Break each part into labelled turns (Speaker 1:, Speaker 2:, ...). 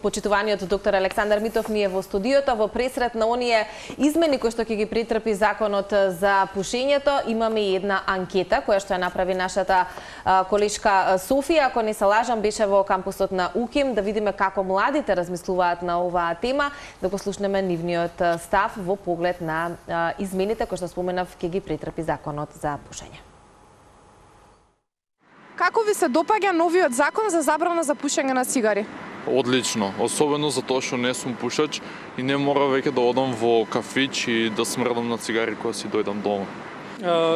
Speaker 1: Почитуваниот доктор Александар Митов ни е во студиото. Во пресрет на оние измени кои што ќе ги претрпи законот за пушењето, имаме и една анкета која што ја направи нашата колешка Софија. Ако не се лажам, беше во кампусот на УКИМ, да видиме како младите размислуваат на оваа тема, да го слушнеме нивниот став во поглед на измените кои што споменав ќе ги претрпи законот за пушење.
Speaker 2: Како ви се допаѓа новиот закон за забрана за пушење на цигари?
Speaker 3: Одлично, особено затоа што не сум пушач и не мора веќе да одам во кафич и да смрдам на цигари кога си дојдам дома.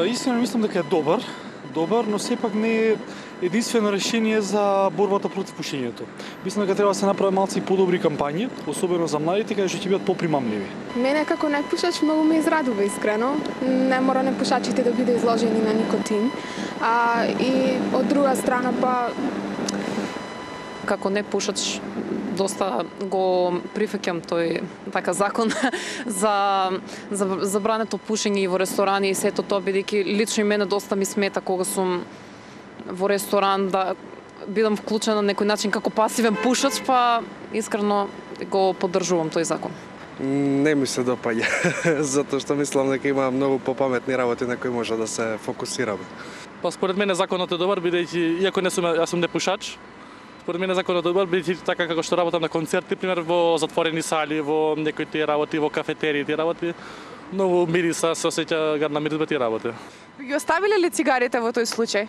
Speaker 4: Истина мислам дека е добар, но сепак не е единствено решение за борбата против пушењето. Мислам дека треба да се направи малку подобри кампањи, особено за младите, каде што ќе бидат попримамливи.
Speaker 2: Мене како непушач многу ме израдува искрено. Не мора непушачите да бидат изложени на никотин. И од друга страна па
Speaker 5: како не пушач доста го прифаќам тој така закон за забрането пушење и во ресторани и сето тоа, бидејќи лично и мене доста ми смета кога сум во ресторан да бидам вклучена на некој начин како пасивен пушач, па искрено го поддржувам тој закон.
Speaker 6: Не ми се допаѓа, затоа што мислам дека има многу попаметни работи на кои може да се фокусираме.
Speaker 4: Па според мене законот е добар, бидејќи иако јас сум непушач, според мене законот е добар, бидејќи така како што работам на концерти, пример во затворени сали, во некои тие работи, во кафетерии тие работи, многу мириса, се осеќа гадна миризба тие работи.
Speaker 2: Ги оставиле ли цигарите во тој случај?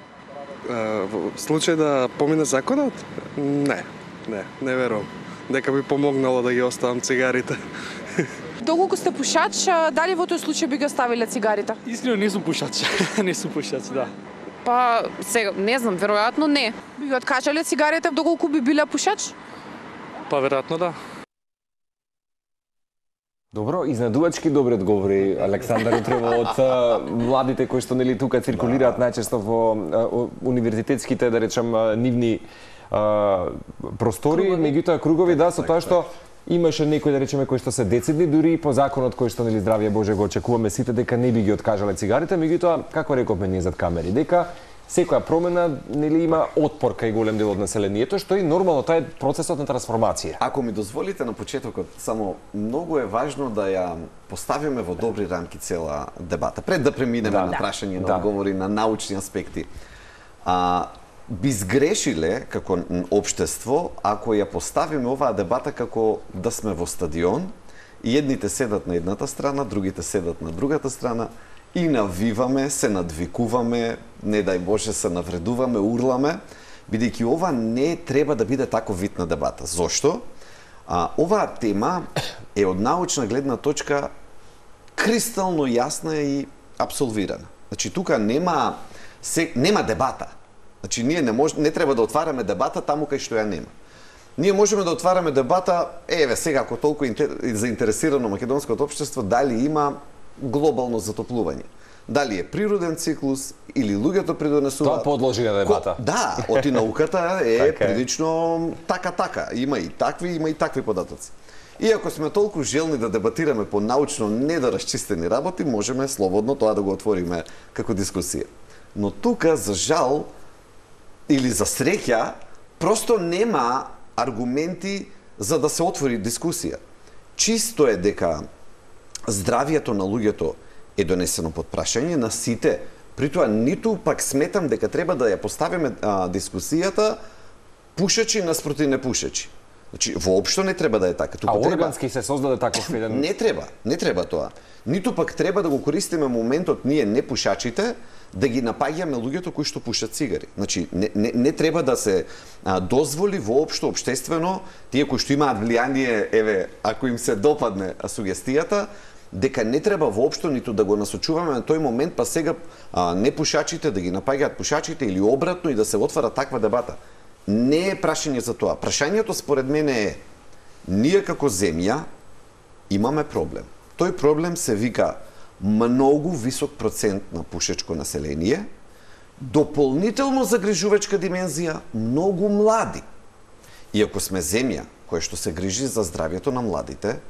Speaker 6: Во случај да помине законот? Не верувам. Дека би помогнало да ги оставам цигарите.
Speaker 2: Доколку сте пушач, дали во тој случај би ги оставиле цигарите?
Speaker 4: Искрено не сум пушач, да.
Speaker 5: Па сега не знам, веројатно не.
Speaker 2: Би ги откажале цигарите доколку би биле пушач?
Speaker 4: Па веројатно да.
Speaker 7: Добро, изненадувачки добри одговори, Александар, утрево од младите кои што нели тука циркулираат најчесто во универзитетските, да речам, нивни простори, меѓутоа кругови, да, со тоа што имаше некои, да речеме, кои што се децидни, дури и по законот кој што, нели, здравје Боже, го очекуваме сите, дека не би ги откажале цигарите, меѓутоа, како рековме ние зад камери, дека секоја промена, нели, има отпор кај голем дел од населението, што и нормално, тоа е процесот на трансформација.
Speaker 8: Ако ми дозволите на почетокот, само многу е важно да ја поставиме во добри рамки цела дебата, пред да преминеме на прашање на одговори на научни аспекти. Би сгрешиле како општество ако ја поставиме оваа дебата како да сме во стадион и едните седат на едната страна, другите седат на другата страна и навиваме, се надвикуваме, не дај Боже се навредуваме, урламе, бидејќи ова не треба да биде таков вид на дебата. Зошто? Оваа тема е од научна гледна точка кристално јасна и абсолвирана. Значи тука нема дебата. Значи, ние не треба да отвараме дебата таму кај што ја нема. Ние можеме да отвараме дебата, сега, ако толку заинтересирано македонското општество, дали има глобално затоплување. Дали е природен циклус или луѓето придонесуваат.
Speaker 7: Тоа подложи на дебата.
Speaker 8: Да, оти науката е прилично така. Има и такви податоци. И ако сме толку желни да дебатираме по научно недоразчистени работи, можеме слободно тоа да го отвориме како дискусија. Но тука, за жал, или за среќа, просто нема аргументи за да се отвори дискусија. Чисто е дека здравието на луѓето е донесено под прашање на сите. Притоа ниту пак сметам дека треба да ја поставиме дискусијата пушачи наспроти непушачи. Значи, воопшто не треба да е така.
Speaker 7: Органски се создаде таков еден...
Speaker 8: Не треба тоа. Ниту пак треба да го користиме моментот ние непушачите да ги напаѓаме луѓето кои што пушат цигари. Значи, не треба да се дозволи воопшто општествено тие кои што имаат влијание, ако им се допадне сугестијата, дека не треба воопшто ниту да го насочуваме на тој момент, па сега непушачите да ги напаѓаат пушачите или обратно и да се отвара таква дебата. Не е прашање за тоа. Прашањето според мене е ние како земја имаме проблем. Тој проблем се вика многу висок процент на пушечко население, дополнително загрижувачка димензија, многу млади. И ако сме земја која што се грижи за здравјето на младите,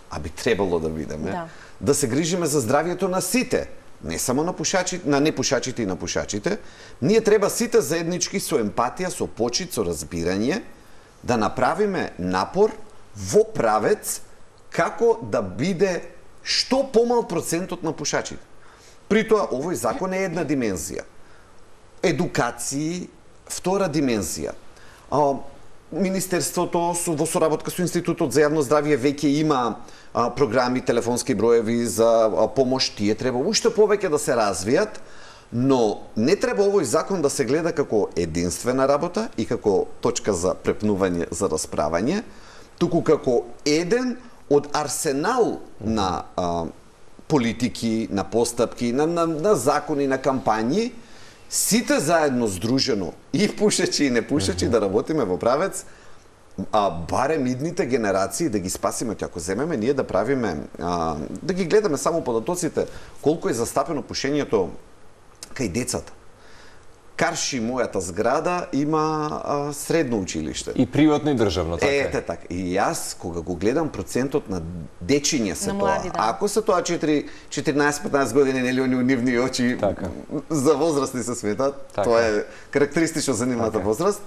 Speaker 8: а би требало да бидеме, да се грижиме за здравјето на сите, не само на пушачите, на непушачите и на пушачите, ние треба сите заеднички со емпатија, со почит, со разбирање, да направиме напор во правец како да биде што помал процентот на пушачите. При тоа, овој закон е една димензија. Едукацији, втора димензија. Министерството во соработка со Институтот за јавно здравје веќе има програми, телефонски броеви за помош, тие треба уште повеќе да се развијат, но не треба овој закон да се гледа како единствена работа и како точка за препнување, за расправање, туку како еден од арсенал на политики, на постапки, на закони, на кампањи, сите заедно здружено, и пушачи и не пушачи, да работиме во правец, барем идните генерации да ги спасиме. Ако земеме ние да правиме, да ги гледаме само податоците, колку е застапено пушењето кај децата. Карши мојата зграда има средно училиште.
Speaker 7: И приватно и државно, така е.
Speaker 8: Ете така. И јас, кога го гледам процентот на дечиња се тоа, ако се тоа 14-15 години, нели они нивни очи за возрастни се сметат, тоа е карактеристично за нивната возраст,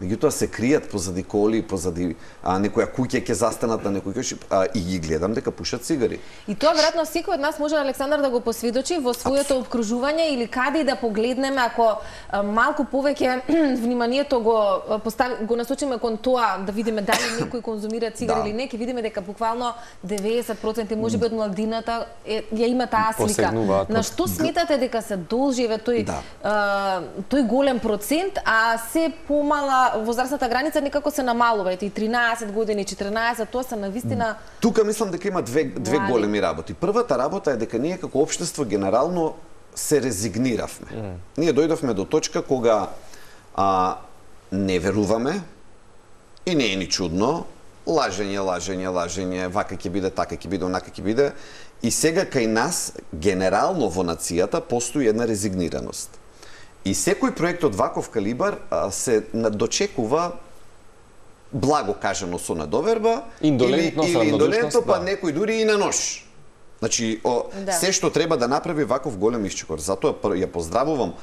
Speaker 8: меѓутоа се кријат позади коли, позади некоја куќа ќе застанат на некој куќа и ги гледам дека пушат цигари.
Speaker 1: И тоа веројатно секој од нас може, Александар, да го посведочи во своето обкружување или каде и да погледнеме, ако малку повеќе вниманието го насочиме кон тоа, да видиме дали некој конзумира цигари или не, ќе видиме дека буквално 90% можеби од младината ја има таа слика. На што сметате дека се должи тој голем процент, а се помала возрастната граница некако се намалува, и 13 години, 14, тоа се навистина.
Speaker 8: Тука мислам дека има две големи работи. Првата работа е дека ние како општество генерално се резигниравме. Ние дојдовме до точка кога не веруваме и не е ни чудно, лажење, вака ќе биде, така ќе биде, онака ќе биде, и сега кај нас генерално во нацијата постои една резигнираност. И секој проект од ваков калибар се дочекува, благо кажано, со недоверба, или индолентно, па некој дури и на нож. Значи, се што треба да направи ваков голем исчекор. Затоа ја поздравувам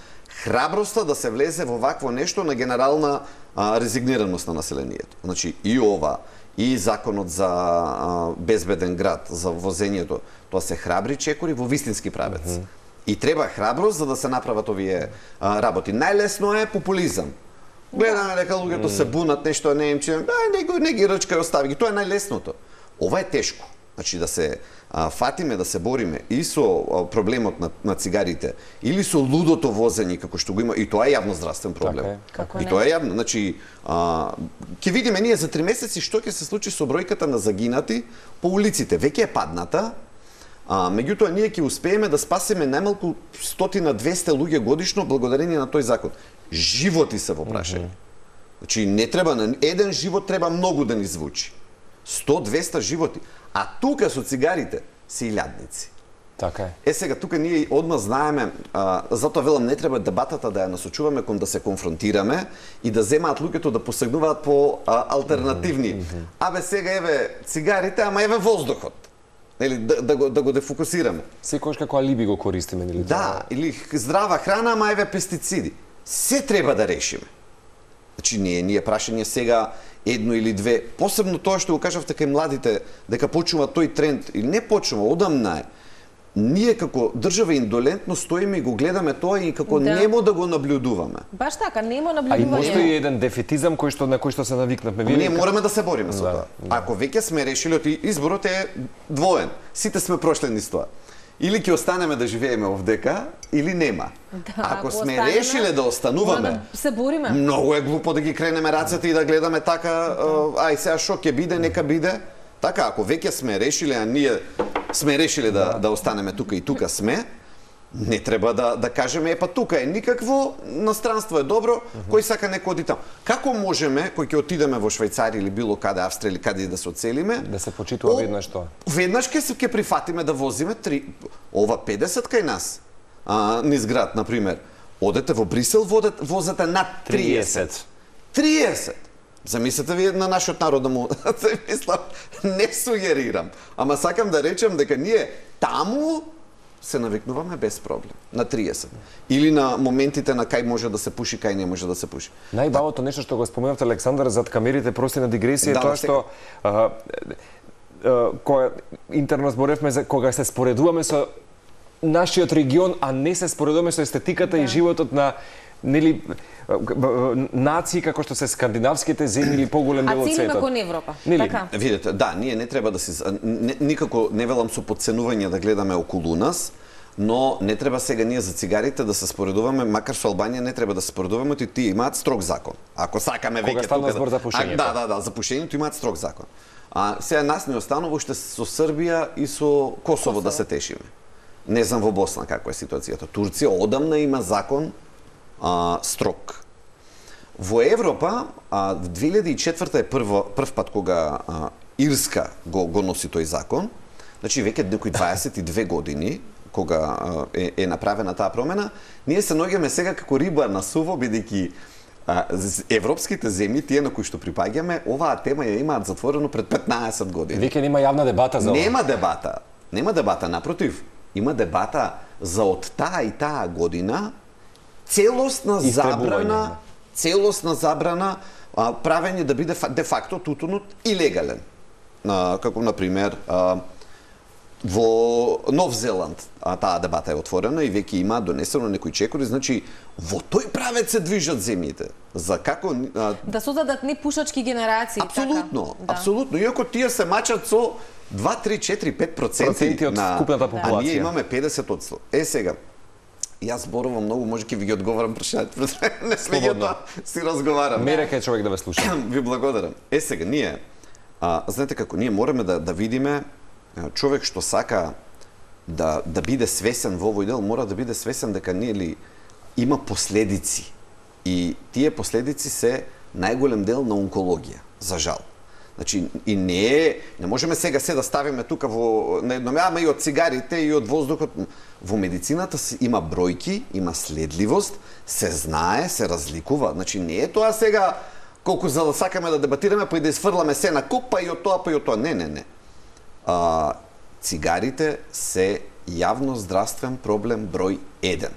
Speaker 8: храброста да се влезе во вакво нешто на генерална резигнираност на населението. Значи, и ова, и законот за безбеден град, за возењето, тоа се храбри чекори во вистински правец. И треба храброст за да се направат овие работи. Најлесно е популизам. Гледаме дека луѓето се бунат, нешто немче, не ги рчкај, остави ги. Тоа е најлесното. Ова е тешко. Значи да се фатиме, да се бориме и со проблемот на цигарите, или со лудото возење, како што го има, и тоа е јавноздравствен проблем. И тоа е јавно. Значи, ќе видиме ние за 3 месеци што ќе се случи со бројката на загинати по улиците. Веќе е падната, меѓутоа ние ќе успееме да спасиме најмалку 100-200 луѓе годишно благодарение на тој закон. Животи се во прашање. Значи не треба на еден живот треба многу да ни звучи. 100-200 животи. А тука со цигарите се илјадници.
Speaker 7: Така е.
Speaker 8: Сега тука ние одма знаеме, затоа велам не треба дебатата да ја насочуваме кон да се конфронтираме и да земаат луѓето да посегнуваат по алтернативни. Сега цигарите, ама воздухот. Да го дефокусираме.
Speaker 7: Секојаш како алиби го користиме, нели?
Speaker 8: Да, или здрава храна, ама пестициди. Се треба да решиме. Значи ние прашање сега едно или две, посебно тоа што го кажавте кај младите, дека почнува тој тренд, или не почнува, одамна е. Ние како држава индолентно стоиме и го гледаме тоа и како немо да го наблюдуваме.
Speaker 1: Баш така, немо наблюдување.
Speaker 7: А и постои еден дефетизам на кој што се навикнавме.
Speaker 8: Ние мораме да се бориме со тоа. Ако веќе сме решили, изборот е двоен. Сите сме прошли низ тоа. Или ќе останеме да живееме овдека, или нема. Ако сме решиле да остануваме,
Speaker 1: се бориме.
Speaker 8: Многу е глупо да ги кренеме рацете и да гледаме така, сега шо ќе биде, нека биде. Така, ако веќе сме решили, а ние сме решили да останеме тука и тука сме, не треба да кажеме, па тука е никакво, настранство е добро, кој сака некој оди таму. Како можеме, кој ќе отидеме во Швајцарија или било каде, Австрија или каде да се оцелиме,
Speaker 7: да се почитува веднаш тоа?
Speaker 8: Веднаш ќе прифатиме да возиме ова 50 кај нас, низ град, например. Одете во Брисел, возете над 30. 30! Замислете вие на нашиот народ да му мислам, не сугерирам, ама сакам да речем дека ние таму се навикнуваме без проблем. На 30. Или на моментите на кај може да се пуши, кај не може да се пуши.
Speaker 7: Најбавото нешто што го споменавте, Александар, зад камерите, прости на дигресија,
Speaker 8: Да,
Speaker 7: тоа што кога интерно зборевме за кога се споредуваме со нашиот регион, а не се споредуваме со естетиката и животот на нели нации како што се скандинавските земји или поголем дел од светот.
Speaker 1: А кон Европа.
Speaker 7: Нели?
Speaker 1: Така.
Speaker 8: Видете, да, ние не треба да се никако не велам со подценување да гледаме околу нас, но не треба сега ние за цигарите да се споредуваме, макар со Албанија не треба да се споредуваме, тие имаат строг закон. Ако сакаме веќе
Speaker 7: тука стана збор за пушењето.
Speaker 8: Да, за пушењето имаат строг закон. А сега нас не останува уште со Србија и со Косово да се тешиме. Не знам во Босна каква е ситуацијата. Турција одамна има закон строг. Во Европа, в 2004 е прв пат кога Ирска го носи тој закон. Значи веќе некои 22 години кога е направена таа промена, ние се наоѓаме сега како риба на суво, бидејќи европските земји, тие на кои што припаѓаме, оваа тема ја имаат затворено пред 15 години.
Speaker 7: Веќе нема јавна дебата за ова.
Speaker 8: Нема дебата, напротив, има дебата за од таа и таа година целосна забрана правење да биде де факто тутунот илегален. Како на пример во Нов Зеланд таа дебата е отворена и веќе има донесено некои чекори, значи во тој правец се движат земјите. За како
Speaker 1: да создадат непушачки генерации.
Speaker 8: Апсолутно, апсолутно. Иако тие се мачат со 2, 3, 4, 5%
Speaker 7: од вкупната популација.
Speaker 8: А ние имаме 50%. Сега, јас зборувам многу, може ќе ви ги одговорам прашањето. Не сме ги тоа, си разговарам.
Speaker 7: Мерека е човек да ве слуша.
Speaker 8: Ви благодарам. Сега, ние, знаете како, ние мораме да видиме човек што сака да биде свесен во овој дел, мора да биде свесен дека нели има последици. И тие последици се најголем дел на онкологија, за жал. Значи, и не можеме сега се да ставиме тука на едно ама и од цигарите и од воздухот. Во медицината има бројки, има следливост, се знае, се разликува. Значи, не е тоа сега колку за да сакаме да дебатираме, па и да изфрламе се на куп, па и од тоа, па и од тоа. Не. Цигарите се јавно здравствен проблем број 1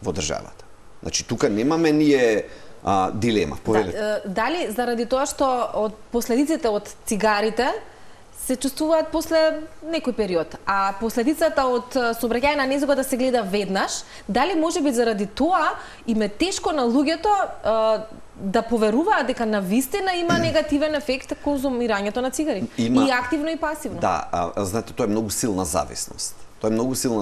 Speaker 8: во државата. Значи, тука немаме ние дилема.
Speaker 1: Дали заради тоа што од последиците од цигарите се чувствуваат после некој период, а последицата од сообраќајна незгода да се гледа веднаш, дали можеби заради тоа им е тешко на луѓето да поверуваат дека навистина има негативен ефект конзумирањето на цигари? И активно и пасивно.
Speaker 8: Да, знаете, тоа е многу силна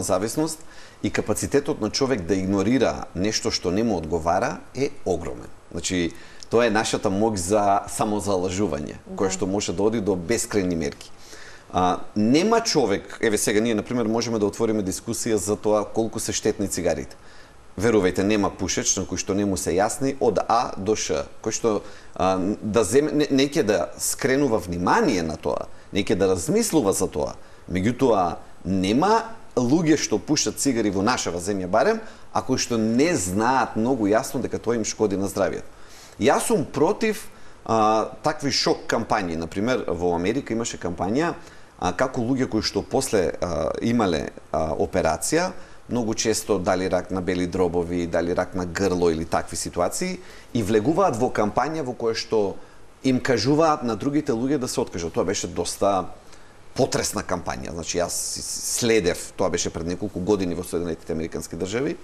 Speaker 8: зависност. И капацитетот на човек да игнорира нешто што не му одговара е огромен. Значи, тоа е нашата моќ за самозалажување, која што може да оди до бескрајни мерки. Нема човек, еве сега ние, например, можеме да отвориме дискусија за тоа колку се штетни цигарите. Верувајте, нема пушеч на кој што не му се јасни од А до Ш, кој што не ќе да скренува внимание на тоа, не ќе да размислува за тоа. Меѓутоа, нема луѓе што пушат цигари во нашава земја барем, а кои што не знаат многу јасно дека тоа им шкоди на здравието. Јас сум против такви шок кампањи. Например, во Америка имаше кампања како луѓе кои што после имале операција, многу често дали рак на бели дробови, дали рак на грло или такви ситуации, и влегуваат во кампања во која што им кажуваат на другите луѓе да се откажат. Тоа беше доста потресна кампања. Значи, јас следев, тоа беше пред неколку години во Соединетите Американски држави.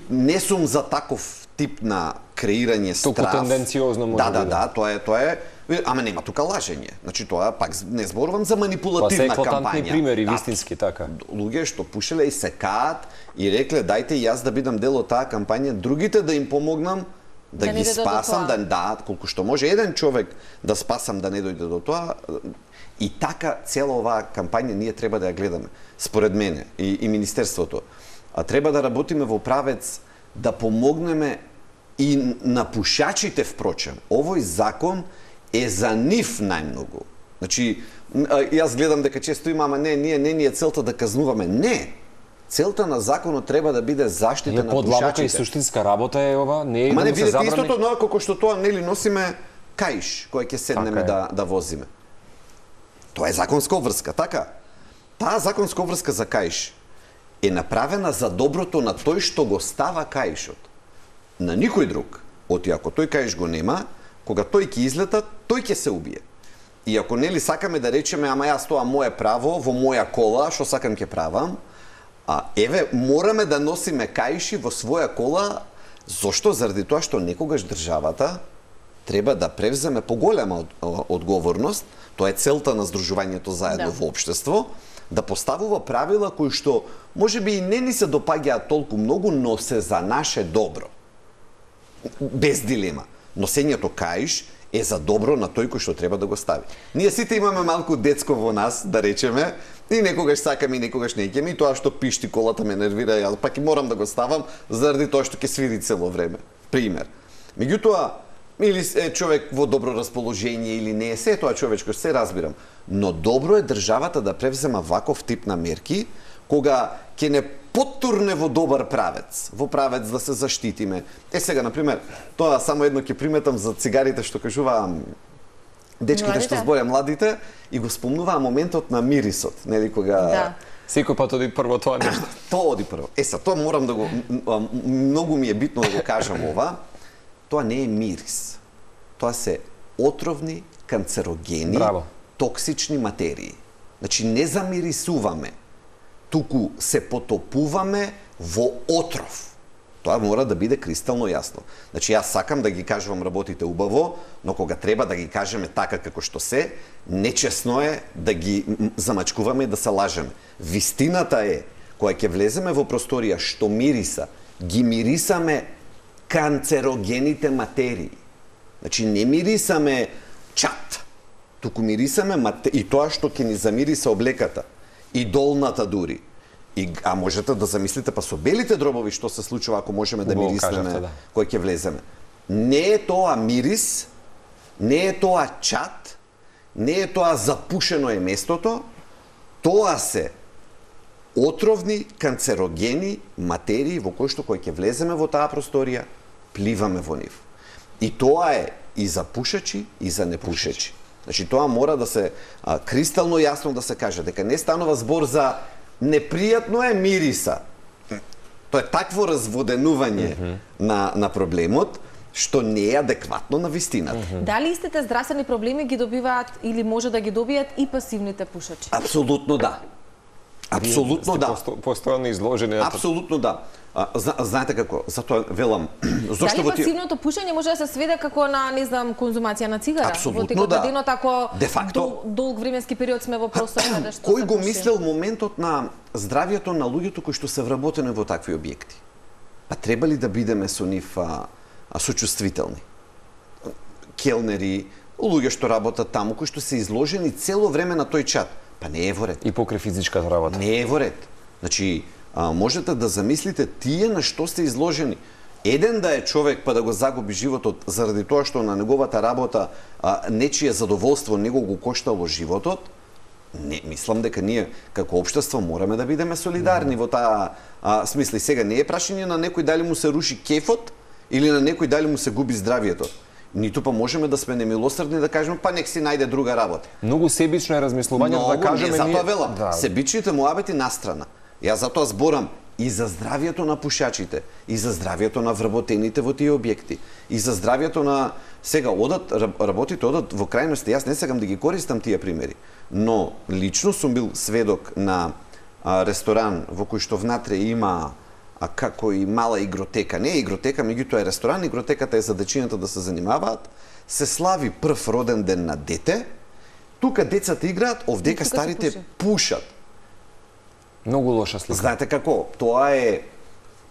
Speaker 8: Не сум за таков тип на креирање страв.
Speaker 7: Толку тенденциозно може да.
Speaker 8: Да, тоа е, ама нема тука лажење. Значи, тоа пак не зборувам за манипулативна кампања.
Speaker 7: Тоа се екватантни примери, вистински, така.
Speaker 8: Луѓе што пушеле и се каат и рекле, дајте јас да бидам дел од таа кампања, другите да им помогнам, да ги спасам, да, колку што може еден човек да спасам да не дојде до тоа. И така цела оваа кампања ние треба да ја гледаме. Според мене и Министерството треба да работиме во правец да помогнеме и на пушачите, впрочем. Овој закон е за нив најмногу. Значи, јас гледам дека често има, ама не е целта да казнуваме. Не! Целта на законот треба да биде заштита на пушачите.
Speaker 7: Подлабока и суштинска работа е ова, не е
Speaker 8: да
Speaker 7: се
Speaker 8: видите
Speaker 7: забрани.
Speaker 8: истото, но како што тоа нели носиме каиш кој ќе седнеме да возиме. Тоа е законска обврска, така? Таа законска обврска за каиш е направена за доброто на тој што го става каишот. На никој друг. Оти ако тој каиш го нема, кога тој ќе излета, тој ќе се убие. И ако нели сакаме да речеме, ама јас тоа мое право, во моја кола, што сакам ќе правам, еве, мораме да носиме каиши во своја кола, зошто? Заради тоа што некогаш државата треба да превземе поголема одговорност, тоа е целта на здружувањето заедно во општество, да поставува правила кои што можеби и не ни се допаѓаат толку многу, но се за наше добро. Без дилема. Носењето каиш е за добро на тој кој што треба да го стави. Ние сите имаме малку детско во нас, да речеме, и некогаш сакаме и некогаш не ќе ми, тоа што пишти колата ме нервира, ја пак и морам да го ставам заради тоа што ќе свири цело време. Пример. Меѓутоа, или е човек во добро расположение или не е, се тоа човечко, се разбирам. Но добро е државата да превзема ваков тип на мерки, кога ќе не поттурне во добар правец, во правец да се заштитиме. Сега, например, тоа само едно ќе приметам за цигарите што кажуваа дечките што зборја младите и го спомнуваа моментот на мирисот, нели кога
Speaker 7: секој пат оди прво тоа нешто.
Speaker 8: Тоа оди прво. Тоа морам да го многу ми е битно да го кажам ова. Тоа не е мирис. Тоа се отровни, канцерогени, токсични материи. Значи не замирисуваме, туку се потопуваме во отров. Тоа мора да биде кристално јасно. Значи јас сакам да ги кажувам работите убаво, но кога треба да ги кажеме така како што се, нечесно е да ги замачкуваме и да се лажеме. Вистината е, кога ќе влеземе во просторија што мириса, ги мирисаме канцерогените материи. Значи не мирисаме чат, туку мирисаме и тоа што ќе ни замириса облеката и долната дури. А можете да замислите па со белите дробови што се случува ако можеме да мириснеме кој ќе влеземе. Не е тоа мирис, не е тоа чат, не е тоа запушено е местото, тоа се отровни канцерогени материи во кои што кој ќе влеземе во таа просторија, пливаме во нив. И тоа е и за пушачи и за непушачи. Значи тоа мора да се кристално јасно да се каже дека не станува збор за непријатно е мириса. Тоа е такво разводенување на проблемот што не е адекватно на вистината.
Speaker 1: Дали истите здравствени проблеми ги добиваат или може да ги добијат и пасивните пушачи?
Speaker 8: Апсолутно да. Апсолутно да.
Speaker 7: Постојано изложени.
Speaker 8: Апсолутно да. Знаете како, затоа велам, зошто
Speaker 1: дали пасивното пушење може да се сведе како на, не знам, конзумација на цигара?
Speaker 8: Апсолутно да.
Speaker 1: Денот, ако долг временски период сме во просторија да што
Speaker 8: кој го мислел моментот на здравјето на луѓето кои што се вработени во такви објекти? Па треба ли да бидеме со нив сочувствителни? Келнери, луѓе што работат таму, кои што се изложени цело време на тој чат. Па не е во ред.
Speaker 7: И покрај физичката работа.
Speaker 8: Не е во ред. Значи, можете да замислите тие на што сте изложени. Еден да е човек па да го загуби животот заради тоа што на неговата работа нечие задоволство него го коштало животот, не, мислам дека ние како општество мораме да бидеме солидарни во таа смисла. Сега не е прашање на некој дали му се руши кефот или на некој дали му се губи здравието. Ниту па можеме да сме немилосрдни да кажеме па нек си најде друга работа.
Speaker 7: Многу себично е размислувањето да кажеме
Speaker 8: ние. Затоа велам, себичните муабети настрана. Јас затоа зборам и за здравието на пушачите, и за здравието на вработените во тие објекти, и за здравието на сега работите одат во крајности. Јас не сакам да ги користам тие примери, но лично сум бил сведок на ресторан во кој што внатре има како и мала игротека. Не е игротека, меѓутоа е ресторан, игротеката е за дечината да се занимаваат, се слави прв роден ден на дете, тука децата играат, овдека старите пушат.
Speaker 7: Многу лоша слика.
Speaker 8: Знаете како? Тоа е,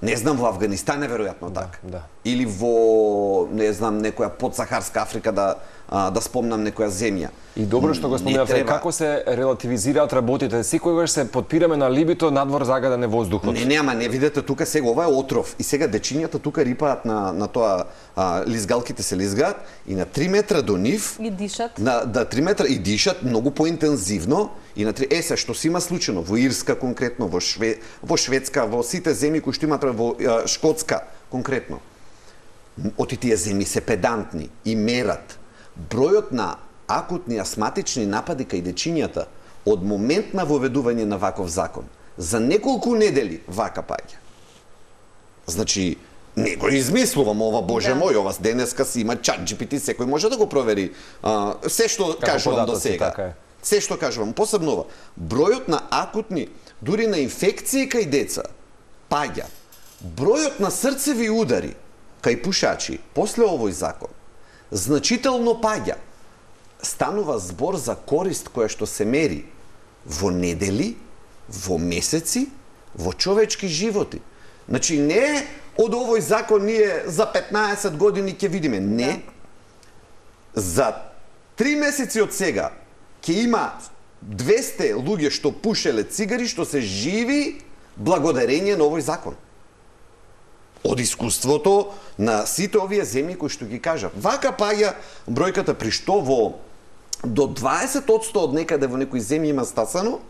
Speaker 8: не знам, во Авганистан е веројатно така.
Speaker 7: Да.
Speaker 8: Или во, не знам, некоја подсахарска Африка да спомнам некоја земја.
Speaker 7: И добро што го спомнавте, како се релативизираат работите. Секогаш се подпираме на либито надвор загаден воздухот.
Speaker 8: Не, ама не видите тука сега ова е отров и сега дечињата тука рипаат на тоа лизгалките се лизгаат и на 3 метра до нив
Speaker 1: и дишат.
Speaker 8: На 3 метра и дишат многу поинтензивно и на 3 се што се има случајно во Ирска конкретно, во Шведска, во сите земји кои што имат во Шкотска конкретно. Оти тие земји се педантни и мерат бројот на акутни астматични напади кај дечињата од момент на воведување на ваков закон за неколку недели вака паѓа. Значи, не го измислувам ова, боже мој, ова денеска си има ChatGPT, секој може да го провери. Се што кажувам до сега. Се што кажувам, посебно ова, бројот на акутни, дури на инфекции кај деца, паѓа. Бројот на срцеви удари кај пушачи после овој закон значително паѓа. Станува збор за корист која што се мери во недели, во месеци, во човечки животи. Значи не од овој закон ние за 15 години ќе видиме, не. За 3 месеци од сега ќе има 200 луѓе што пушеле цигари, што се живи благодарение на овој закон. Од искуството на сите овие земји кои што ги кажа. Вака паѓа бројката при што до 20% од некаде во некои земји има стасано,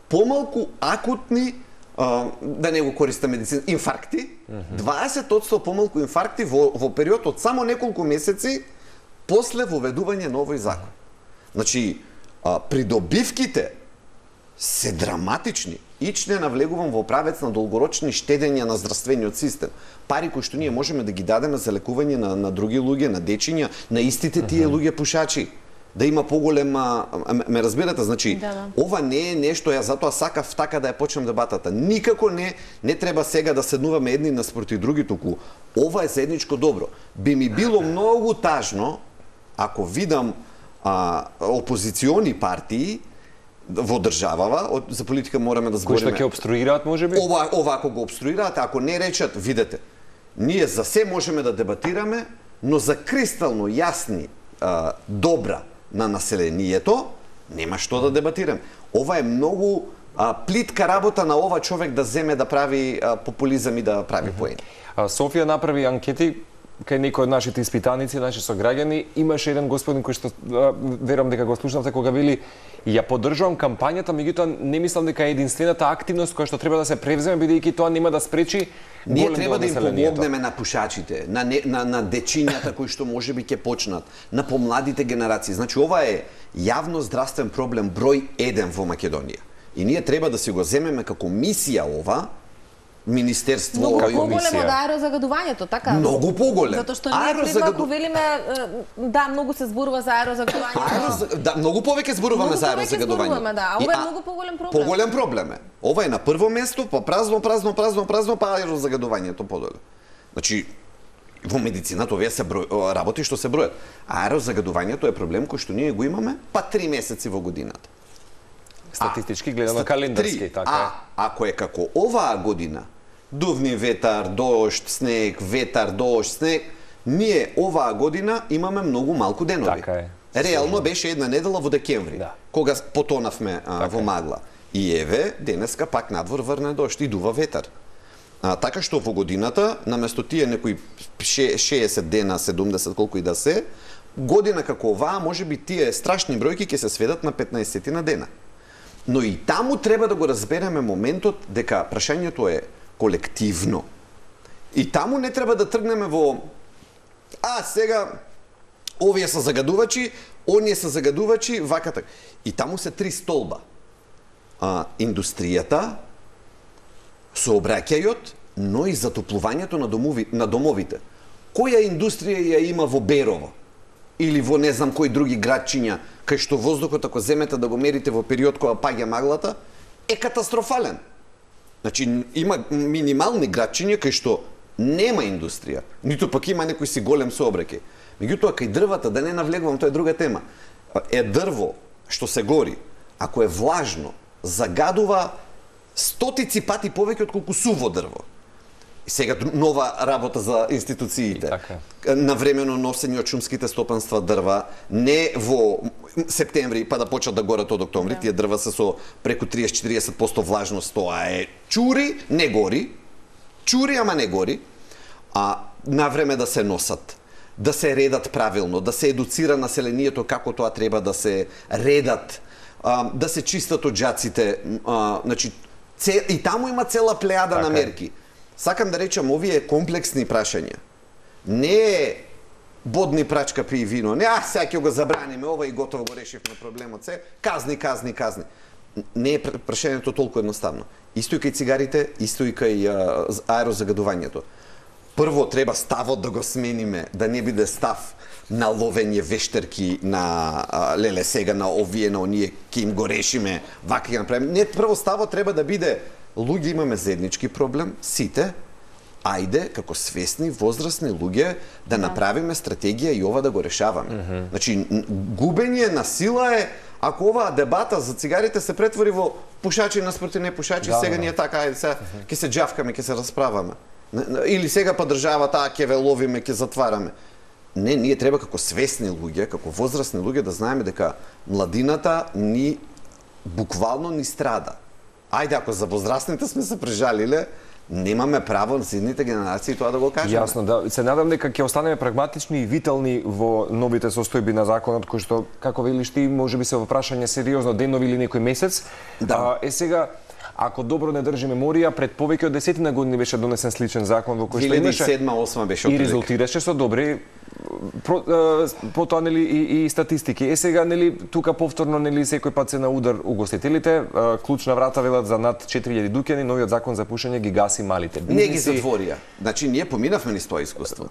Speaker 8: помалку акутни, да не го користам медицина, инфаркти, 20% помалку инфаркти во период од само неколку месеци после воведување на овој закон. Значи, придобивките се драматични. Ич не навлегувам во правец на долгорочни штедења на здравствениот систем. Пари кои што ние можеме да ги дадеме за лекување на други луѓе, на дечиња, на истите тие луѓе пушачи. Да има поголема, ме разбирате, значи, ова не е нешто, ја затоа сакав така да ја почнем дебатата. Никако не треба сега да седнуваме едни наспроти други, туку ова е заедничко добро. Би ми било многу тажно ако видам опозициони партии во државава, за политика мораме да збориме.
Speaker 7: Кои што ќе обструираат, можеби?
Speaker 8: Ова ако го обструираат, ако не речат, видете, ние за се можеме да дебатираме, но за кристално јасни добра на населението, нема што да дебатираме. Ова е многу плитка работа на ова човек да земе да прави популизам и да прави поени.
Speaker 7: Софија направи анкети кај некои од нашите испитаници, наши сограѓани. Имаше еден господин кој што верувам дека го слушнавте кога вели ја поддржувам кампањата, меѓутоа не мислам дека е единствената активност која што треба да се превземе, бидејќи тоа нема да спречи
Speaker 8: ние треба да им помогнеме на пушачите, на дечињата кои што можеби ќе почнат, на помладите генерации. Значи ова е јавно здравствен проблем број 1 во Македонија. И ние треба да си го земеме како мисија ова, Министерство...
Speaker 1: Многу поголем од аерозагадувањето, така?
Speaker 8: Многу поголем.
Speaker 1: Затоа што ние преду ако велиме, да, многу се зборува за аерозагадувањето.
Speaker 8: Да, многу повеќе зборуваме за аерозагадување.
Speaker 1: Да, ова е многу поголем проблем.
Speaker 8: Поголем проблем е. Ова е на прво место, па празно, па аерозагадувањето подоле. Значи, во медицината овие се работи што се бројат. Аерозагадувањето е проблем кој што ние го имаме па 3 месеци во годината.
Speaker 7: Статистички гледано календарски, така.
Speaker 8: Ако е како оваа година, дувни ветар, дожд, снег, ветар, дожд, снег, ние оваа година имаме многу малку денови.
Speaker 7: Така е.
Speaker 8: Реално беше една недела во декември, кога потонавме во магла. И еве, денеска пак надвор врне дожд и дува ветар. Така што во годината, наместо тие некои 60 дена, 70, колку и да се, година како оваа, можеби тие страшни бројки ќе се сведат на 15 на дена. Но и таму треба да го разбереме моментот дека прашањето е колективно. И таму не треба да тргнеме во сега овие се загадувачи, оние се загадувачи, вака така. И таму се 3 столба. Индустријата, сообраќајот, но и затоплувањето на домовите. Која индустрија ја има во Берово? Или во не знам кои други градчиња, кај што воздухот, ако земете да го мерите во период кога паѓа маглата, е катастрофален. Значи, има минимални градчиња кај што нема индустрија, ниту пак има некој си голем сообраќај. Меѓутоа, кај дрвата, да не навлегувам, тоа е друга тема, е дрво што се гори, ако е влажно, загадува стотици пати повеќе од колку суво дрво. И сега нова работа за институциите. Навремено носење од шумските стопанства дрва, не во септември па да почнат да горат од октомври, тие дрва се со преку 30-40% влажност, тоа е чури, не гори. Чури, ама не гори. На време да се носат, да се редат правилно, да се едуцира населението како тоа треба да се редат, да се чистат оджаците, значи и таму има цела плејада на мерки. Сакам да речам, овие комплексни прашања. Не е бодни прачка пи вино, не сега ќе го забраниме ова и готово го решивме проблемот се. Казни. не е прашањето толку едноставно. Исто и кај цигарите, исто и кај аерозагадувањето. Прво треба ставот да го смениме, да не биде став на ловење вештерки, на леле сега на овие, на оние, ќе им го решиме, вака ќе направиме. Не, прво ставот треба да биде, луѓе имаме заеднички проблем, сите, ајде, како свесни, возрастни луѓе, да направиме стратегија и ова да го решаваме. Значи, губење на сила е, ако оваа дебата за цигарите се претвори во пушачи наспроти непушачи, сега ние така, ајде сега, ќе се џавкаме, ќе се расправаме. Или сега па државата, ќе ве ловиме, ќе затвараме. Не, ние треба како свесни луѓе, како возрастни луѓе да знаеме дека младината ни буквално ни страда. Ајде, ако за возрастните сме се прежалиле, немаме право на следните генерации тоа да го кажеме.
Speaker 7: Јасно, да. Се надам дека ќе останеме прагматични и витални во новите состојби на законот, кој што, како велиш ти, може би се во прашање сериозно денови или некој месец.
Speaker 8: Да.
Speaker 7: Сега, ако добро не држи меморија, пред повеќе од 10 години беше донесен сличен закон во кој што имаше
Speaker 8: 2007-2008 беше
Speaker 7: и резултираше со добри потоа нели и статистики. Сега нели тука повторно нели секој пат се на удар угостителите, клучна врата велат за над 4000 дуќани, новиот закон за пушење ги гаси малите бизнеси.
Speaker 8: Не ги затворија. Значи ние поминавме низ тоа искуство.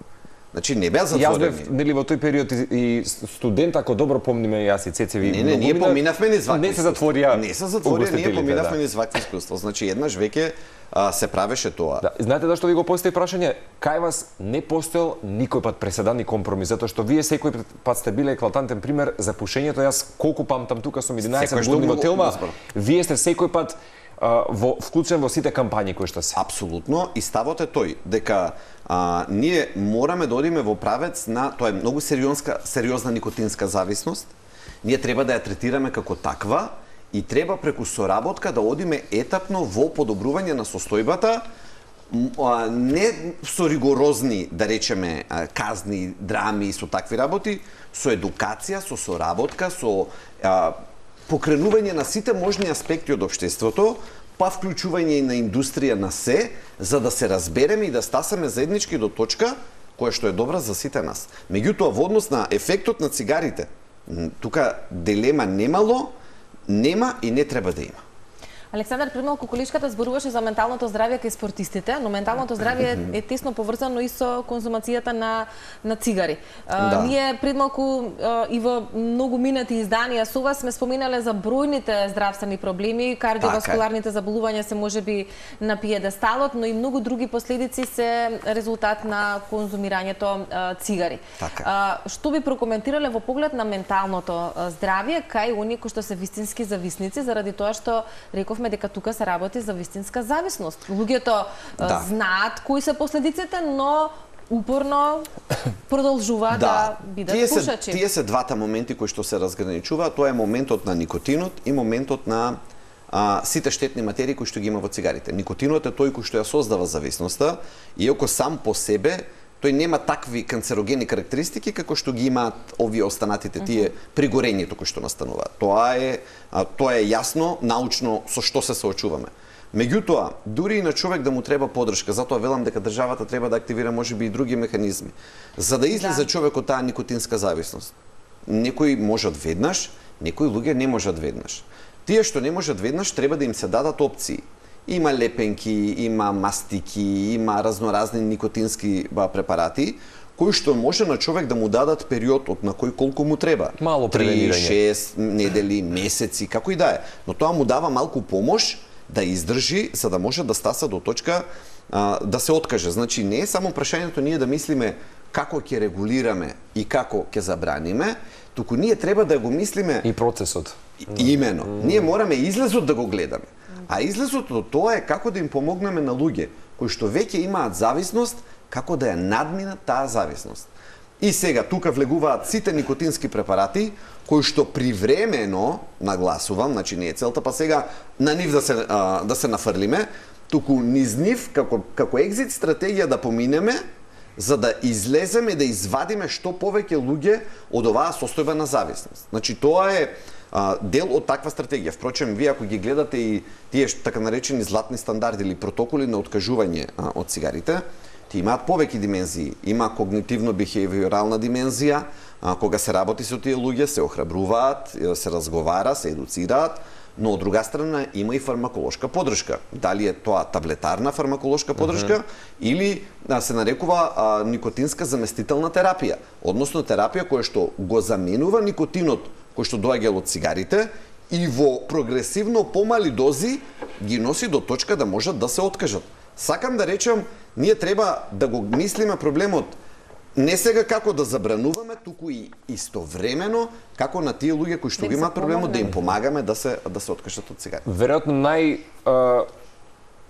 Speaker 8: Значи не беа затворени.
Speaker 7: Јас бев нели во тој период и студент, ако добро помниме, јас и Цецеви.
Speaker 8: Не, ние поминавме низ вакви.
Speaker 7: Не се затворија.
Speaker 8: Не се затворија, ние поминавме низ вакви искуство. Значи еднаш веќе се правеше тоа.
Speaker 7: Да, знаете зашто ви го постави прашање? Кај вас не постоел никој пат преседан и компромис, затоа што вие секој пат сте биле еклатантен пример за пушењето. Јас колку памтам тука сум 11 години во Телма, вие сте секој пат вклучен во сите кампањи кои што се.
Speaker 8: Апсолутно, и ставот е тој дека ние мораме да одиме во правец на, тоа е многу сериозна никотинска зависност. Ние треба да ја третираме како таква и треба преку соработка да одиме етапно во подобрување на состојбата, не со ригорозни, да речеме, казни, драми и со такви работи, со едукација, со соработка, со покренување на сите можни аспекти од општеството, па вклучување и на индустрија на се, за да се разбереме и да стасаме заеднички до точка која што е добра за сите нас. Меѓутоа, во однос на ефектот на цигарите, тука дилема нема и не треба да има.
Speaker 1: Александар, пред малку колишката зборуваше за менталното здравје кај спортистите, но менталното здравје е тесно поврзано и со конзумацијата на цигари. Ние пред малку и во многу минати изданија со вас сме споминале за бројните здравствени проблеми, кардиоваскуларните заболувања се можеби на пиедесталот, но и многу други последици се резултат на конзумирањето цигари. Што би прокоментирале во поглед на менталното здравје кај оние кои што се вистински зависници, заради тоа што рековме дека тука се работи за вистинска зависност. Луѓето знаат кои се последиците, но упорно продолжуваат да бидат пушачи.
Speaker 8: Тие се двата моменти кои што се разграничуваат, тоа е моментот на никотинот и моментот на сите штетни материи кои што ги има во цигарите. Никотинот е тој кој што ја создава зависноста, иако сам по себе тој нема такви канцерогени карактеристики како што ги имаат овие останатите тие при горењето кој што настанува. Тоа е јасно научно со што се соочуваме. Меѓутоа, дури и на човек да му треба поддршка, затоа велам дека државата треба да активира можеби и други механизми, за да излезе човек од таа никотинска зависност. Некои можат веднаш, некои луѓе не можат веднаш. Тие што не можат веднаш треба да им се дадат опции. Има лепенки, има мастики, има разноразни никотински препарати, кои што може на човек да му дадат период од на кој колку му треба.
Speaker 7: Мало превенирање.
Speaker 8: 3-6 недели, месеци, како и да е. Но тоа му дава малку помош да издржи, за да може да стаса до точка да се откаже. Значи, не е само прашањето ние да мислиме како ќе регулираме и како ќе забраниме, туку ние треба да го мислиме
Speaker 7: и процесот.
Speaker 8: Имено. Ние мораме излезот да го гледаме. А излезот од тоа е како да им помогнеме на луѓе кои што веќе имаат зависност, како да ја надминат таа зависност. И сега тука влегуваат сите никотински препарати кои што привремено, нагласувам, значи не е целта па сега на нив да се нафрлиме, туку низ нив како екзит стратегија да поминеме за да излеземе, да извадиме што повеќе луѓе од оваа состојба на зависност. Значи тоа е дел од таква стратегија. Впрочем, вие ако ги гледате и тие така наречени златни стандарди или протоколи на откажување од цигарите, тие имаат повеќе димензии. Има когнитивно-бихевиорална димензија, кога се работи со тие луѓе, се охрабруваат, се разговара, се едуцираат, но од друга страна има и фармаколошка поддршка. Дали е тоа таблетарна фармаколошка поддршка или се нарекува никотинска заместителна терапија, односно терапија која што го заменува никотинот кој што доаѓа од цигарите и во прогресивно помали дози ги носи до точка да можат да се откажат. Сакам да речам, ние треба да го мислиме проблемот не сега како да забрануваме, туку и истовремено како на тие луѓе кои што имаат проблемот да им помагаме да се откажат од цигари.
Speaker 7: Веројатно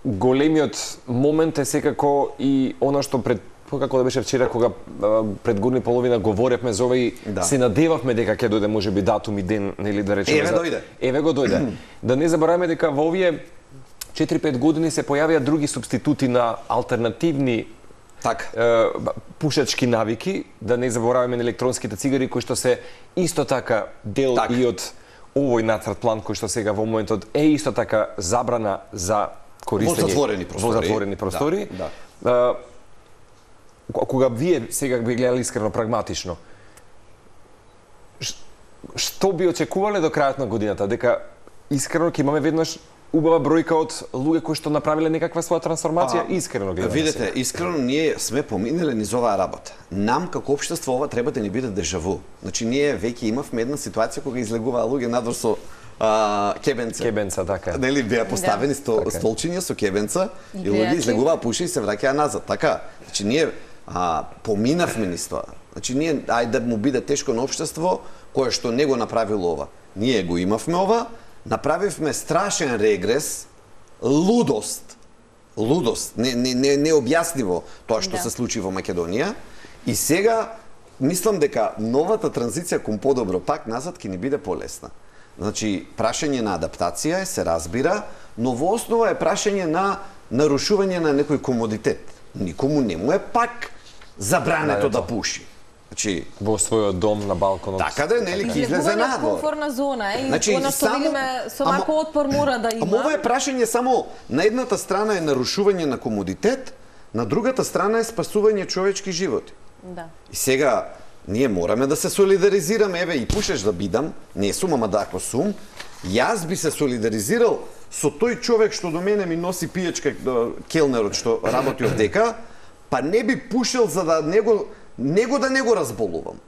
Speaker 7: големиот момент е секако и она што како да беше вчера кога пред година и половина говоревме за ова и се надевавме дека ќе дојде можеби датум и ден, нели да речеме. Еве го дојде. Да не забораваме дека во овие 4-5 години се појавија други супститути на алтернативни пушачки навики, да не забораваме на електронските цигари кои што се исто така дел и од овој нацрт план кој што сега во моментот е исто така забрана за користење во затворени простори. Кога вие сега би гледали искрено прагматично, што би очекувале до крајот на годината? Дека искрено ќе имаме веднаш убава бројка од луѓе кои што направиле некаква своја трансформација, искрено гледаме.
Speaker 8: Видете, искрено ние сме поминеле низ оваа работа. Нам како општество ова треба да ни биде дежаву. Значи ние веќе имавме една ситуација кога излегуваа луѓе надвор со кебенца.
Speaker 7: Кебенца, така.
Speaker 8: Нели беа поставени столчиња со кебенца и луѓе излегуваа, пуши и се враќаа назад, така. Значи ние поминавме низ тоа. Значи ние ајде да му биде тешко на општество кое што не го направило ова. Ние го имавме ова. Направивме страшен регрес, лудост, необјасниво тоа што се случи во Македонија. И сега мислам дека новата транзиција кон подобро пак назад ќе ни биде полесна. Значи, прашање на адаптација се разбира, но во основа е прашање на нарушување на некој комодитет. Никому не му е пак забрането да пуши. Значи,
Speaker 7: во својот дом на балконот.
Speaker 8: Така да нели ќе излезе надвор.
Speaker 1: Комфортна зона и она што видиме со малку отпор мора да има.
Speaker 8: Ама ова е прашање само на едната страна е нарушување на комодитет, на другата страна е спасување човечки животи.
Speaker 1: Да.
Speaker 8: И сега ние мораме да се солидаризираме, еве и пушеш да бидам, не сум, ама да ако сум, јас би се солидаризирал со тој човек што до мене ми носи пијачка, келнерот што работи од дека, па не би пушил за да него да не го разболувам.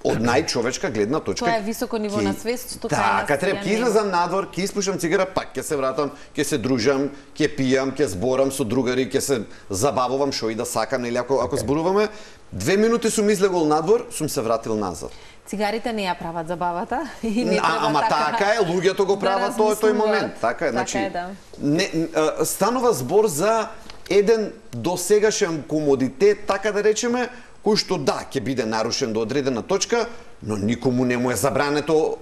Speaker 8: Од најчовечка гледна точка.
Speaker 1: Тоа е високо ниво на свест, што
Speaker 8: така треба, ќе излезам надвор, ќе испушам цигара, пак ќе се вратам, ќе се дружам, ќе пијам, ќе зборам со другари, ќе се забавувам што и да сакам, или ако зборуваме, 2 минути сум излегол надвор, сум се вратил назад.
Speaker 1: Цигарите не ја прават забавата и не треба
Speaker 8: ама така е, луѓето го прават тој момент. Така е, значи станува збор за еден досегашен комодитет, така да речеме, кој што ќе биде нарушен до одредена точка, но никому не му е забрането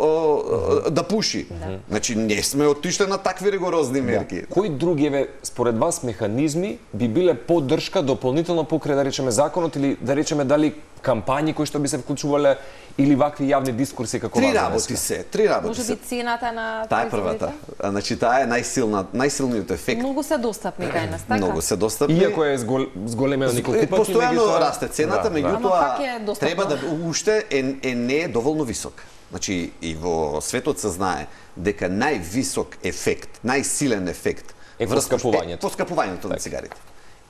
Speaker 8: да пуши. Значи не сме отишле на такви ригорозни мерки.
Speaker 7: Кои други според вас механизми би биле поддршка дополнително покрај да речеме законот или да речеме дали кампањи кои што би се вклучувале или вакви јавни дискурси како
Speaker 8: Три работи се.
Speaker 1: Може би цената на
Speaker 8: таа е првата. Значи таа е најсилниот ефект.
Speaker 1: Многу се достапни кај нас, така?
Speaker 8: Многу се достапни.
Speaker 7: Иако е зголемено никој купат,
Speaker 8: постојано расте цената, меѓутоа треба да уште не е доволно висок. Значи и во светот се знае дека највисок ефект, најсилен ефект
Speaker 7: е
Speaker 8: поскапувањето на цигарите.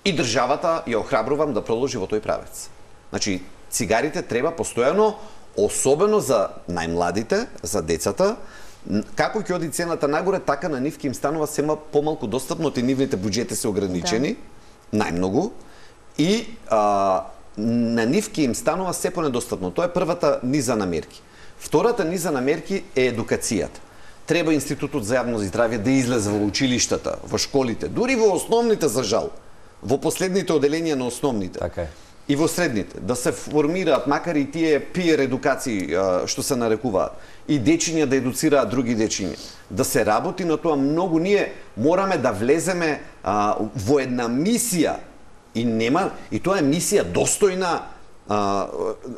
Speaker 8: И државата ја охрабрувам да продолжи во тој правец. Значи цигарите треба постојано, особено за најмладите, за децата, како ќе оди цената нагоре, така на нив ќе им станува сема помалку достапно, и нивните буџети се ограничени, најмногу, и на нив ќе им станува се понедостапно. Тоа е првата низа на мерки. Втората низа на мерки е едукацијата. Треба Институтот за јавно здравје да излезе во училиштата, во школите, дури во основните за жал, во последните оделенија на основните.
Speaker 7: Така е.
Speaker 8: И во средните, да се формираат, макар и тие пиер едукации што се нарекуваат, и дечиња да едуцираат други дечиња. Да се работи на тоа многу, ние мораме да влеземе во една мисија, и тоа е мисија достојна,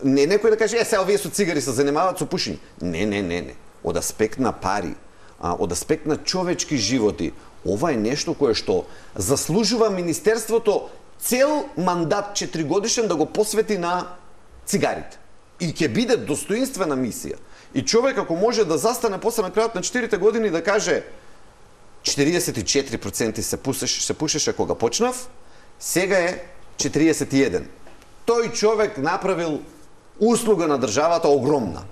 Speaker 8: не некој да каже, сега овие со цигари се занимаваат со пушење. Не. Од аспект на пари, од аспект на човечки животи, ова е нешто кое што заслужува Министерството цел мандат 4 годишен да го посвети на цигарите. И ќе биде достоинствена мисија. И човек ако може да застане после на крајот на 4 години да каже 44% се пушеше кога почнав, сега е 41. Тој човек направил услуга на државата огромна.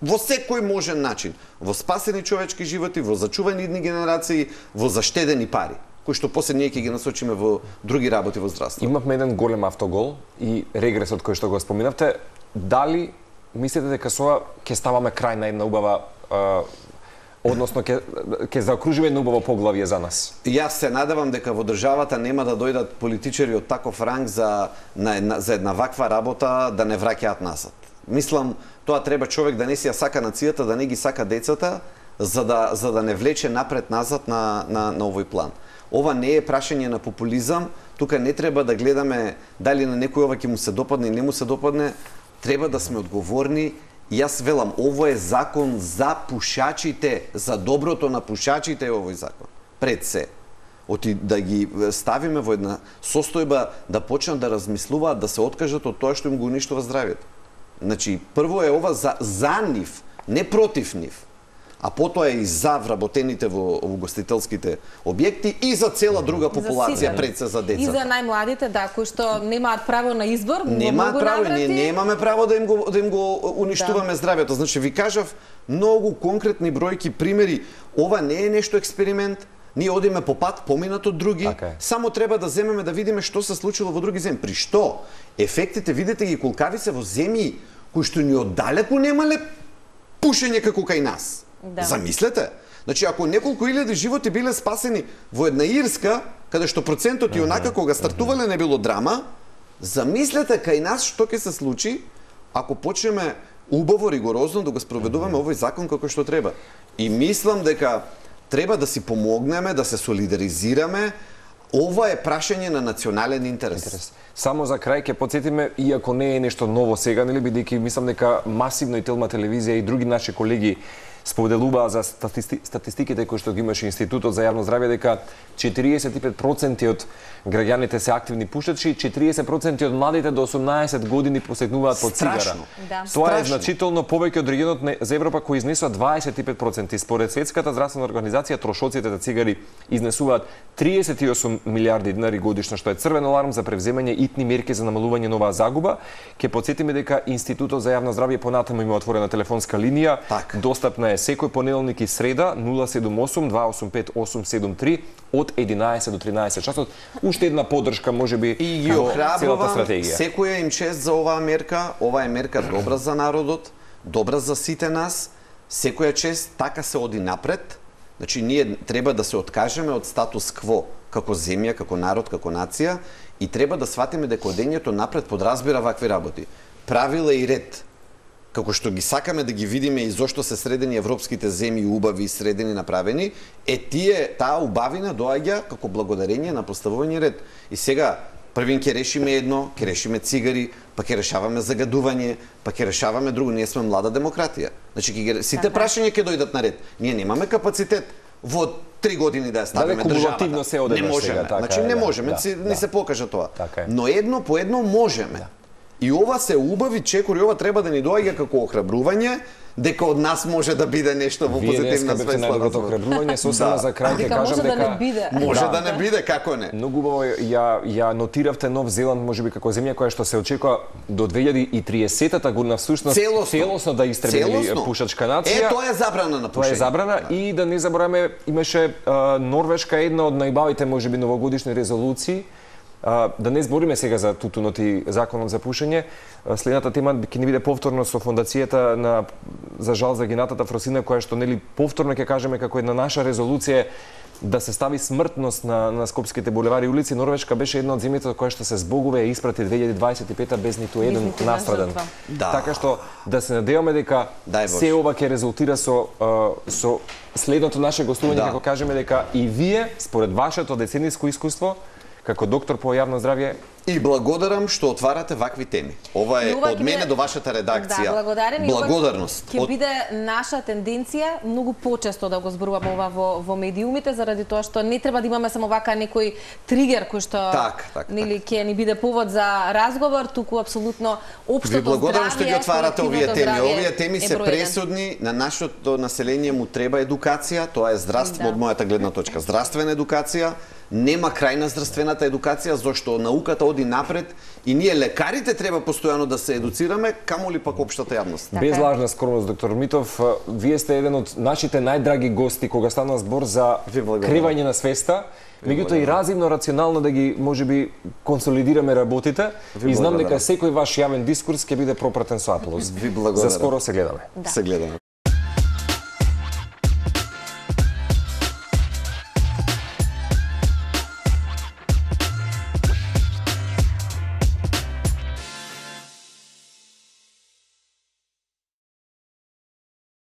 Speaker 8: Во секој можен начин. Во спасени човечки животи, во зачувани идни генерации, во заштедени пари, кои што после ние ќе ги насочиме во други работи во здравство.
Speaker 7: Имавме еден голем автогол и регресот кој што го споминавте. Дали мислите дека со ова ќе ставаме крај на една убава, односно ќе заокружиме едно убаво поглавје за нас?
Speaker 8: Јас се надевам дека во државата нема да дојдат политичари од таков ранг за една ваква работа да не враќаат назад. Мислам, тоа треба човек да не си ја сака нацијата, да не ги сака децата, за да не влече напред-назад на овој план. Ова не е прашање на популизам, тука не треба да гледаме дали на некој ова ќе му се допадне или не му се допадне, треба да сме одговорни. Јас велам, ово е закон за пушачите, за доброто на пушачите е овој закон. Пред се. Оти да ги ставиме во една состојба да почнат да размислуваат, да се откажат од тоа што им го уништува здравјето. Значи, прво е ова за нив, не против нив. А потоа е и за вработените во угостителските објекти и за цела друга популација, пред се за децата.
Speaker 1: И за најмладите, да, кои што немаат право на избор,
Speaker 8: немаат право, ние немаме право да им го уништуваме здравјето. Значи, ви кажав многу конкретни бројки, примери. Ова не е нешто експеримент. Ние одиме по пат поминат од други, само треба да земеме да видиме што се случило во други земји. При што? Ефектите, видите ги колкави се во земји кои што ни оддалеку немале пушење како кај нас. Да. Замислете. Значи, ако неколку илјади животи биле спасени во една Ирска, каде што процентот и онака кога стартувале не било драма, замислете кај нас што ќе се случи ако почнеме убаво, ригорозно да го спроведуваме овој закон како што треба. И мислам дека треба да си помогнеме, да се солидаризираме. Ова е прашање на национален интерес.
Speaker 7: Само за крај ќе потсетиме, иако не е нешто ново сега, нели, бидејќи мислам дека масивно и Телма телевизија и други наши колеги споделуваа за статистиките кои што ги имаше Институтот за јавно здравје, дека 45% од граѓаните се активни пушачи, 40% од младите до 18 години посегнуваат по цигара.
Speaker 1: Да.
Speaker 7: Тоа е значително повеќе од регионот за Европа кој изнесува 25%. Според Светската здравствена организација, трошоците за цигари изнесуваат 38 милиарди динари годишно, што е црвен аларм за превземање итни мерки за намалување на оваа загуба. Ќе потсетиме дека Институтот за јавно здравје понатаму има отворена телефонска линија, достапна е секој понеделник и среда 078 285 873 од 11 до 13 часот. Уште една подршка можеби
Speaker 8: и ги охрабрувам секоја им чест за оваа мерка. Ова е мерка добра за народот, добра за сите нас. Секоја чест, така се оди напред. Значи ние треба да се откажеме од статус кво како земја, како народ, како нација и треба да сватиме дека одењето напред подразбира вакви работи. Правила и ред. Како што ги сакаме да ги видиме и зошто се средени европските земји убави и средени направени, таа убавина доаѓа како благодарение на поставување ред. И сега првин ќе решиме едно, ќе решиме цигари, па ќе решаваме загадување, па ќе решаваме друго. Ние сме млада демократија. Значи сите прашања ќе дојдат на ред. Ние немаме капацитет во 3 години да ја ставиме државата. Не можеме. Значи не можеме, ни се покажа тоа. Но едно по едно можеме. И ова се убави чекори, ова треба да ни доаѓа како охрабрување, дека од нас може да биде нешто во позитивна смисла.
Speaker 7: Вие најдоброто охрабрување, сосема за крај ќе кажам дека
Speaker 8: може да не биде, како не.
Speaker 7: Многу убаво ја нотиравте Нов Зеланд можеби како земја која што се очекува до 2030 година всушност целосно да истреби пушачка нација.
Speaker 8: Тоа е забрана на пушење.
Speaker 7: Тоа е забрана и да не забораваме имаше Норвешка една од најбавите можеби новогодишни резолуции. Да не збориме сега за тутунот и законот за пушење. Следната тема ќе ни биде повторно со фондацијата за жал за гинатата Фросина, која што нели повторно ќе кажеме како една наша резолуција да се стави смртност на скопските булевари и улици. Норвешка беше една од земјите која што се збогува и испрати 2025 без ниту еден настрадан. Така што да се надеваме дека се ова ќе резултира со следното наше гостување, како кажеме дека и вие според вашето децениско искуство како доктор по јавно здравје
Speaker 8: И благодарам што отварате вакви теми. Ова е од мене до вашата редакција.
Speaker 1: Да, благодарен.
Speaker 8: Благодарност.
Speaker 1: Ќе биде наша тенденција многу почесто да го зборуваме ова во медиумите, заради тоа што не треба да имаме само вака некој тригер кој што нели ќе ни биде повод за разговор, туку апсолутно општото здравје.
Speaker 8: Ви благодарам што ги отварате овие теми. Овие теми се пресудни, на нашето население му треба едукација, тоа е здравство од мојата гледна точка. Здравствена едукација. Нема крај на здравствената едукација, зашто науката оди напред и ние лекарите треба постојано да се едуцираме, камоли пак општата јавност.
Speaker 7: Без лажна скромност, доктор Митов, вие сте еден од нашите најдраги гости кога стана збор за кривање на свеста. Меѓутоа и разумно, рационално да ги можеби консолидираме работите и знам дека секој ваш јавен дискурс ќе биде пропратен со аплауз.
Speaker 8: Ви благодарам.
Speaker 7: За скоро се гледаме.
Speaker 8: Се гледаме.